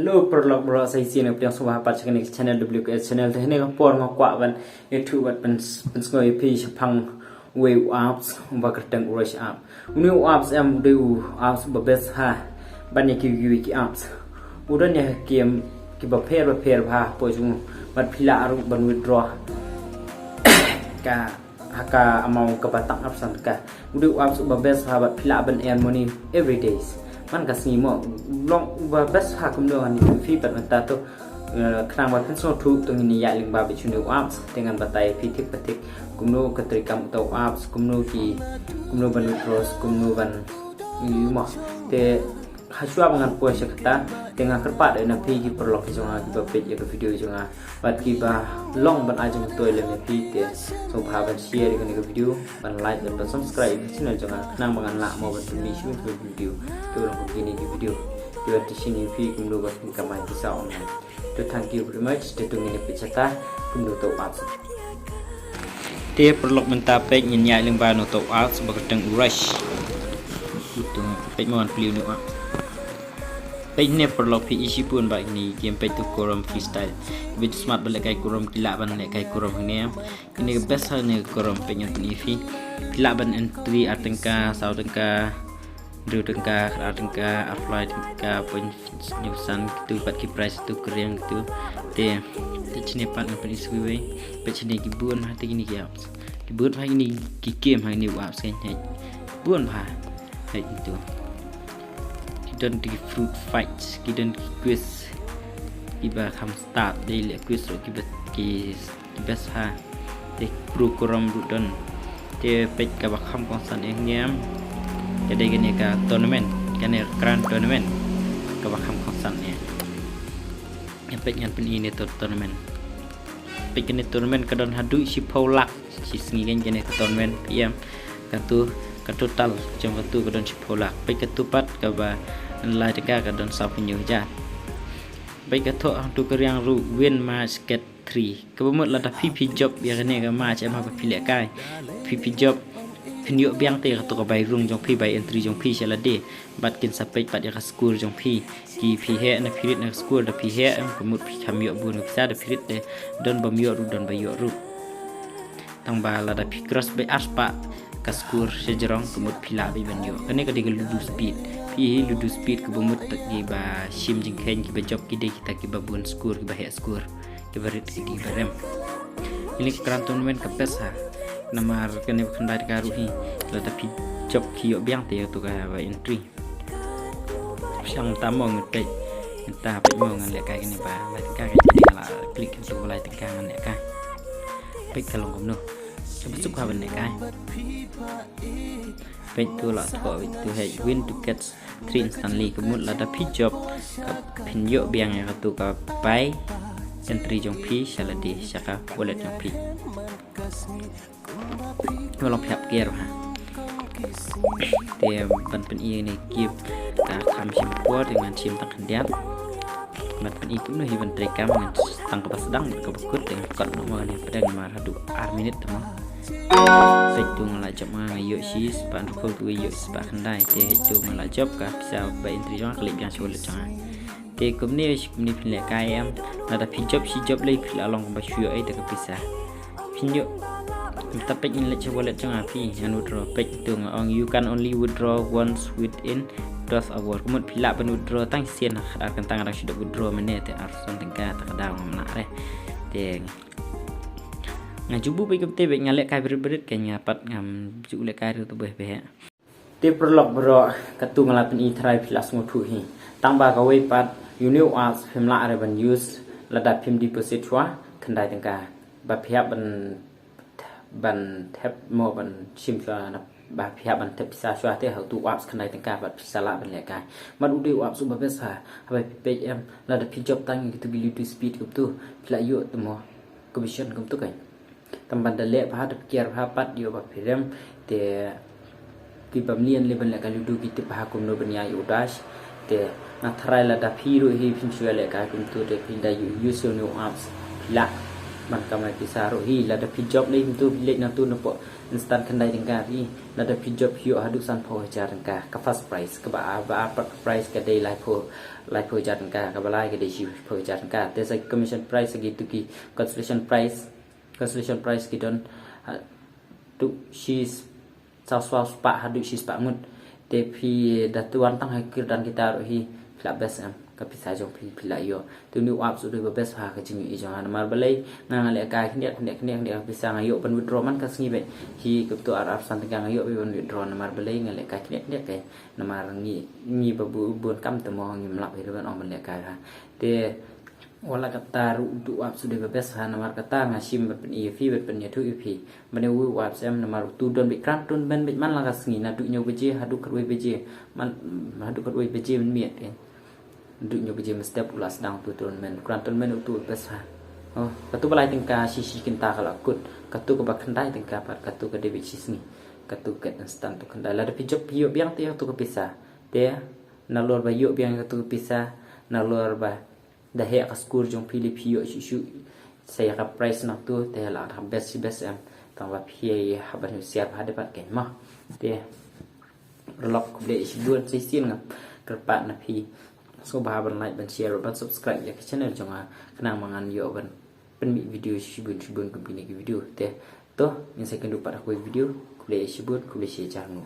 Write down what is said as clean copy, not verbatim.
Hello, perlok bro saya sini yang semua apa cakap ni channel WKS channel tu ni kan por ngak ban YouTube ban ngoi pi chapang wave apps ba kertang rush app. Uni apps am do apps ba best ha ban ya ki apps. Udan ya game ki ba pair ba po chung ban phila aru ban withdraw ka haka amount ka batang apps ka. Udi apps ba best ha ban phila ban earn money every days. Man kasih mo long best hakum doang ni fi pat mata tu kenang bat so tu tu ni ya ling ba bi chunu apps dengan batai fitik patik kumno ketrikam atau apps kumno ban cross kumno ban mo te haswa bangan po sa kata dengan kerpat na pi ki perlok ki jonga ki ba page ya video jonga bat ki ba long ban ajung toy le pi te so ba ban share ni ka video ban like dan subscribe channel jonga kenang bangan la mo ban mi shoot video tu orang begini di video tu di sini pi kumlo bat ki kamai ki sa online to thank you very much te tu ni pi chata kumlo to apps te perlok menta page nyai leng ba no to apps ba keteng rush itu page mon plio ni page ni perlu pi isi pun bagi ni game page tu koram freestyle bit smart balik kai koram kilak ban lek kai koram ni ini best hanya koram page ni fi kilak ban entry atengka sau tengka dru tengka atengka apply tengka pun nyusan tu pat ki price tu kering tu te sini pat na pin isi we page ni ki bun hati ni ki apps ki bun hai ni ki game hai ni apps kan bun ha hai itu dan di fruit fights kita quiz iba kam start daily quiz ro ki best ha de program rudan de page ka bakam konsan engem jadi gini ka tournament kan grand tournament ka bakam konsan ni page yang ini tournament page ini tournament ka don hadu si paulak si ngingen gini ka tournament pm ka tu ka total jam ka tu ka don si paulak page ka tupat ka ba lai teka ka don sa penyu ja bai ka tho tu ka riang ru win match get 3 ka bamut la da pp job ya ne ka match em ha ka phile kai pp job penyu biang te ka to ka bai rung jong pi bai entry jong pi sela de bat kin sa page pat ya ka score jong pi ki pi he na pirit na score da pi he em ka mut pi kam yo bun ka da pirit de don bam yo ru don bai yo ru tang ba la da pi cross bai aspa ka score sejerong ka mut pila bai ban yo kane ka de ludu speed pi ludu speed ke bumut gi ba sim jing khen ki ba job ki de kita ki ba bun score ki ba he score ki ba rit ki di barem ini grand tournament ka pesa namar kene khandai ka ruhi la ta pi job ki yo biang te to ka ba entry sang tamong te ta pe mo ngan le ka ni ba la ka ka la klik ki to la ta ka ngan le ka pe ka long kom no sebut ka ban le ka page tu lah tu hai win to get 3 instantly kemud la da pi job ka pin yo biang ya tu ka pai entry jong pi sala di saka wallet jong pi kalau pihak gear ha dia ban pen ini give ka kam sim po dengan sim tak kendiat mat pen itu no hiban trekam dengan tang ka sedang ka bekut dengan kot no ni pedang mar hadu ar minute tama itu ngelak job ngayo sis pan ko tu yo spa khandai te itu ngelak job ka bisa ba entry jong klik yang sulit jang te kumni pin le kai am na da pi job si job le pil along ba shu ai te ka bisa pin yo tapi in le wallet jang api and withdraw page tu ngong you can only withdraw once within 12 hours kumut pila ban withdraw tang sien akan tang ra sudah withdraw menete arson tengka tak ada ngomna re te ngajubu pai kepte be ngalek kai berit-berit kanya pat ngam julek kai tu beh beh te perlok bro katu ngalapen i try plus ngotu hi tangba ka wei pat you new as phimla are ban use lada phim deposit wa khandai tengka ba phia ban tap mo ban simla na ba phia ban tap sa swa te ha tu apps khandai tengka ba pisala ban le kai man ude apps ba besa ha ba page em lada phi job tang gitu gilu to speed tu phila yo tu mo commission kum tu kai tamban dale bha de kiar bha pat yo ba phirem te ki bamlian le ban la kalu du ki te bha kum no ban ya yo dash te na thrai la da phi ru hi phin chue le ka kum tu te phin da yu use no apps la มันกำลังพิซาโรฮีแล้วแต่พิจอบเลยมันตัวพิเล็กนั่นตัวนั่นปะอินสแตนต์คันใดดังการที่แล้วแต่พิจอบฮิวหาดูสันพอจารังกากับ fast price กับอาprice กับ day life พอจารังกากับอะไรกับ day พอจารังกาแต่ใส่ commission price gitu ki consolation price kita tu she's saw pak hadu she's pak ngut tapi datuan tang hakir dan kita rohi pila best am kapisa jong pila yo tu ni wap su de best ha ka jingi jong an mar balai nang ale ka khne bisa ngayo pen withdraw man ka sngi be hi kap tu arab san tang ngayo be pen withdraw mar balai ngale ka khne ke namar ngi babu bun kam te mo ngi mlap he ban on le ka ha te wala kata ru wap su de best ha namar kata ngashim pen EFP pen ya tu EP mane wu wap sem namar tu don be kran tun ben be man la ka sngi na du nyo beje hadu kroi beje man hadu kroi beje men miet du nyo beje mesti pula sedang tu turun men kran tun men tu best ha oh katu balai tingka sisi kinta kala kut katu ke bakandai tingka par katu ke debi sisni katu ke instant tu kandai la de pijop pio biang te tu ke pisa te na lor ba yo biang tu ke pisa na lor ba dah he ka skur jong pili pio shu saya ka price nak tu te la ta best am tang ba pie haban siap hade pat ken ma te relok kuble isi buat sisin ngap kerpat na pi so ba ban like ban share ban subscribe ya ke channel jong a kenang mangan yo ban pen mi video shibun ke bini ke video te to yang saya kendu pada aku video kuble isi buat kuble share jangan